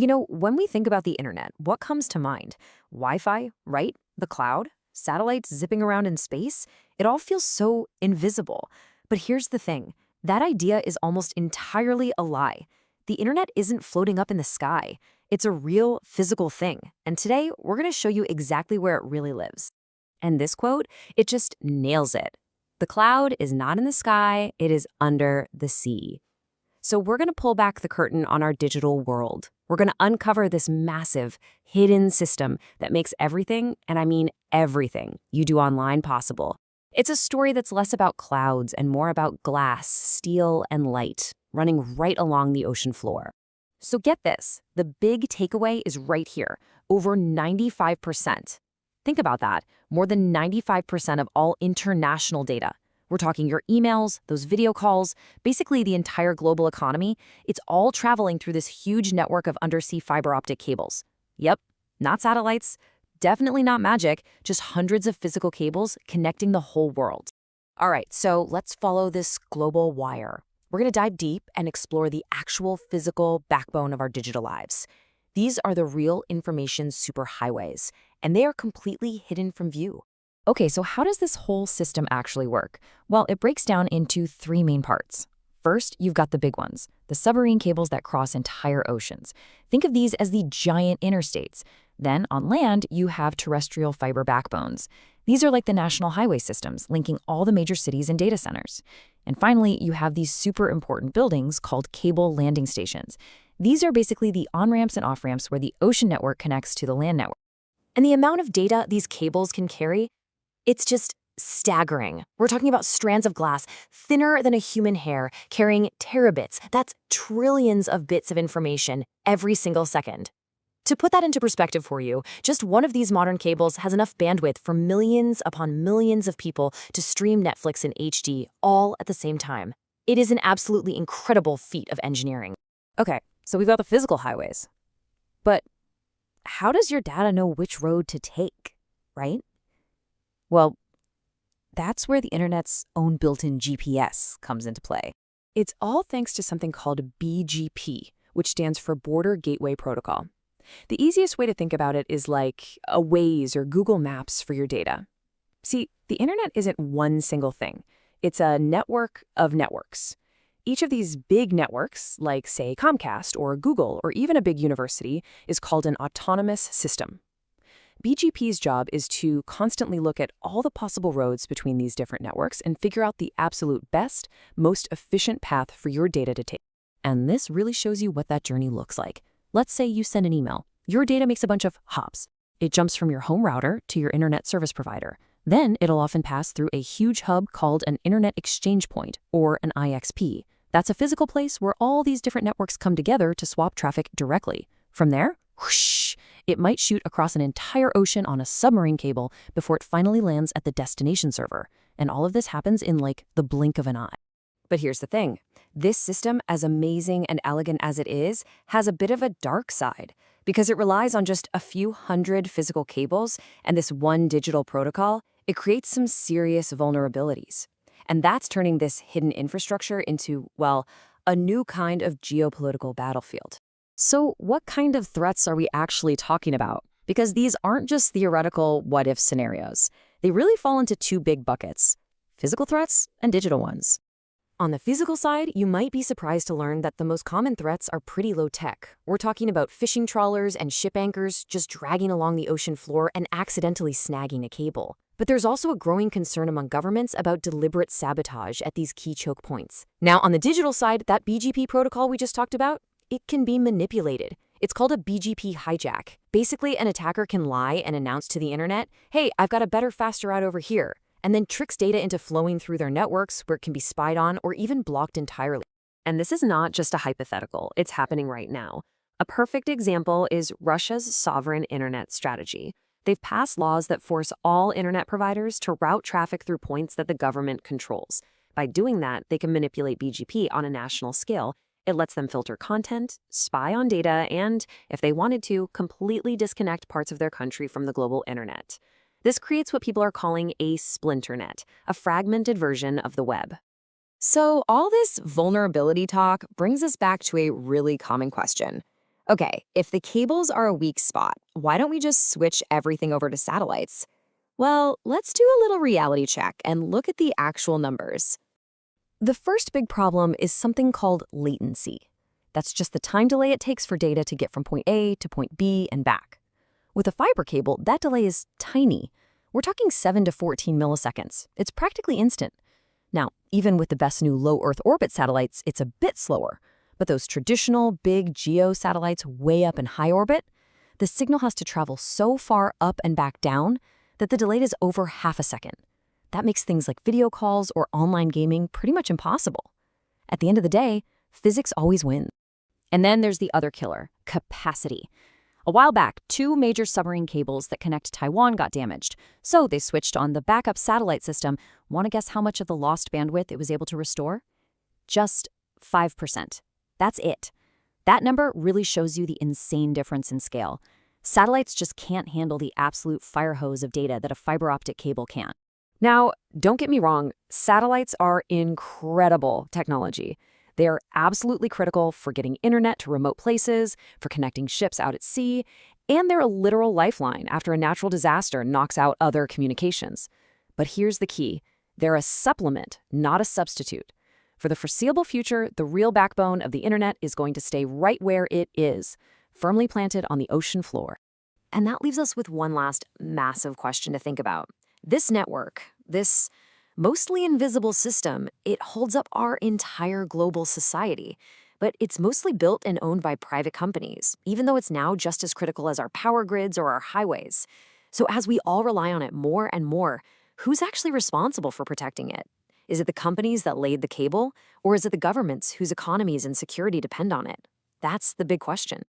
When we think about the internet, what comes to mind? Wi-Fi, right? The cloud? Satellites zipping around in space? It all feels so invisible. But here's the thing. That idea is almost entirely a lie. The internet isn't floating up in the sky. It's a real physical thing. And today, we're going to show you exactly where it really lives. And this quote, it just nails it. The cloud is not in the sky, it is under the sea. So we're going to pull back the curtain on our digital world. We're going to uncover this massive, hidden system that makes everything, and I mean everything, you do online possible. It's a story that's less about clouds and more about glass, steel, and light, running right along the ocean floor. So get this, the big takeaway is right here, over 95%. Think about that, more than 95% of all international data. We're talking your emails, those video calls, basically the entire global economy. It's all traveling through this huge network of undersea fiber optic cables. Yep, not satellites, definitely not magic, just hundreds of physical cables connecting the whole world. All right, so let's follow this global wire. We're going to dive deep and explore the actual physical backbone of our digital lives. These are the real information superhighways, and they are completely hidden from view. Okay, so how does this whole system actually work? Well, it breaks down into three main parts. First, you've got the big ones, the submarine cables that cross entire oceans. Think of these as the giant interstates. Then, on land, you have terrestrial fiber backbones. These are like the national highway systems, linking all the major cities and data centers. And finally, you have these super important buildings called cable landing stations. These are basically the on-ramps and off-ramps where the ocean network connects to the land network. And the amount of data these cables can carry, it's just staggering. We're talking about strands of glass thinner than a human hair carrying terabits. That's trillions of bits of information every single second. To put that into perspective for you, just one of these modern cables has enough bandwidth for millions upon millions of people to stream Netflix in HD all at the same time. It is an absolutely incredible feat of engineering. Okay, so we've got the physical highways. But how does your data know which road to take, right? Well, that's where the internet's own built-in GPS comes into play. It's all thanks to something called BGP, which stands for Border Gateway Protocol. The easiest way to think about it is like a Waze or Google Maps for your data. See, the internet isn't one single thing. It's a network of networks. Each of these big networks, like, say, Comcast or Google or even a big university, is called an autonomous system. BGP's job is to constantly look at all the possible roads between these different networks and figure out the absolute best, most efficient path for your data to take. And this really shows you what that journey looks like. Let's say you send an email. Your data makes a bunch of hops. It jumps from your home router to your internet service provider. Then it'll often pass through a huge hub called an Internet Exchange Point, or an IXP. That's a physical place where all these different networks come together to swap traffic directly. From there, whoosh, it might shoot across an entire ocean on a submarine cable before it finally lands at the destination server. And all of this happens in like the blink of an eye. But here's the thing. This system, as amazing and elegant as it is, has a bit of a dark side because it relies on just a few hundred physical cables and this one digital protocol. It creates some serious vulnerabilities. And that's turning this hidden infrastructure into, well, a new kind of geopolitical battlefield. So what kind of threats are we actually talking about? Because these aren't just theoretical what-if scenarios. They really fall into two big buckets, physical threats and digital ones. On the physical side, you might be surprised to learn that the most common threats are pretty low-tech. We're talking about fishing trawlers and ship anchors just dragging along the ocean floor and accidentally snagging a cable. But there's also a growing concern among governments about deliberate sabotage at these key choke points. Now, on the digital side, that BGP protocol we just talked about, it can be manipulated. It's called a BGP hijack. Basically, an attacker can lie and announce to the internet, hey, I've got a better, faster route over here, and then tricks data into flowing through their networks where it can be spied on or even blocked entirely. And this is not just a hypothetical, it's happening right now. A perfect example is Russia's sovereign internet strategy. They've passed laws that force all internet providers to route traffic through points that the government controls. By doing that, they can manipulate BGP on a national scale. It lets them filter content, spy on data, and, if they wanted to, completely disconnect parts of their country from the global internet. This creates what people are calling a splinternet, a fragmented version of the web. So all this vulnerability talk brings us back to a really common question. Okay, if the cables are a weak spot, why don't we just switch everything over to satellites? Well, let's do a little reality check and look at the actual numbers. The first big problem is something called latency. That's just the time delay it takes for data to get from point A to point B and back. With a fiber cable, that delay is tiny. We're talking 7 to 14 milliseconds. It's practically instant. Now, even with the best new low Earth orbit satellites, it's a bit slower. But those traditional big geo satellites way up in high orbit, the signal has to travel so far up and back down that the delay is over half a second. That makes things like video calls or online gaming pretty much impossible. At the end of the day, physics always wins. And then there's the other killer, capacity. A while back, 2 major submarine cables that connect Taiwan got damaged, so they switched on the backup satellite system. Want to guess how much of the lost bandwidth it was able to restore? Just 5%. That's it. That number really shows you the insane difference in scale. Satellites just can't handle the absolute fire hose of data that a fiber optic cable can. Now, don't get me wrong, satellites are incredible technology. They are absolutely critical for getting internet to remote places, for connecting ships out at sea, and they're a literal lifeline after a natural disaster knocks out other communications. But here's the key. They're a supplement, not a substitute. For the foreseeable future, the real backbone of the internet is going to stay right where it is, firmly planted on the ocean floor. And that leaves us with one last massive question to think about. This network, this mostly invisible system, it holds up our entire global society. But it's mostly built and owned by private companies, even though it's now just as critical as our power grids or our highways. So as we all rely on it more and more, who's actually responsible for protecting it? Is it the companies that laid the cable, or is it the governments whose economies and security depend on it? That's the big question.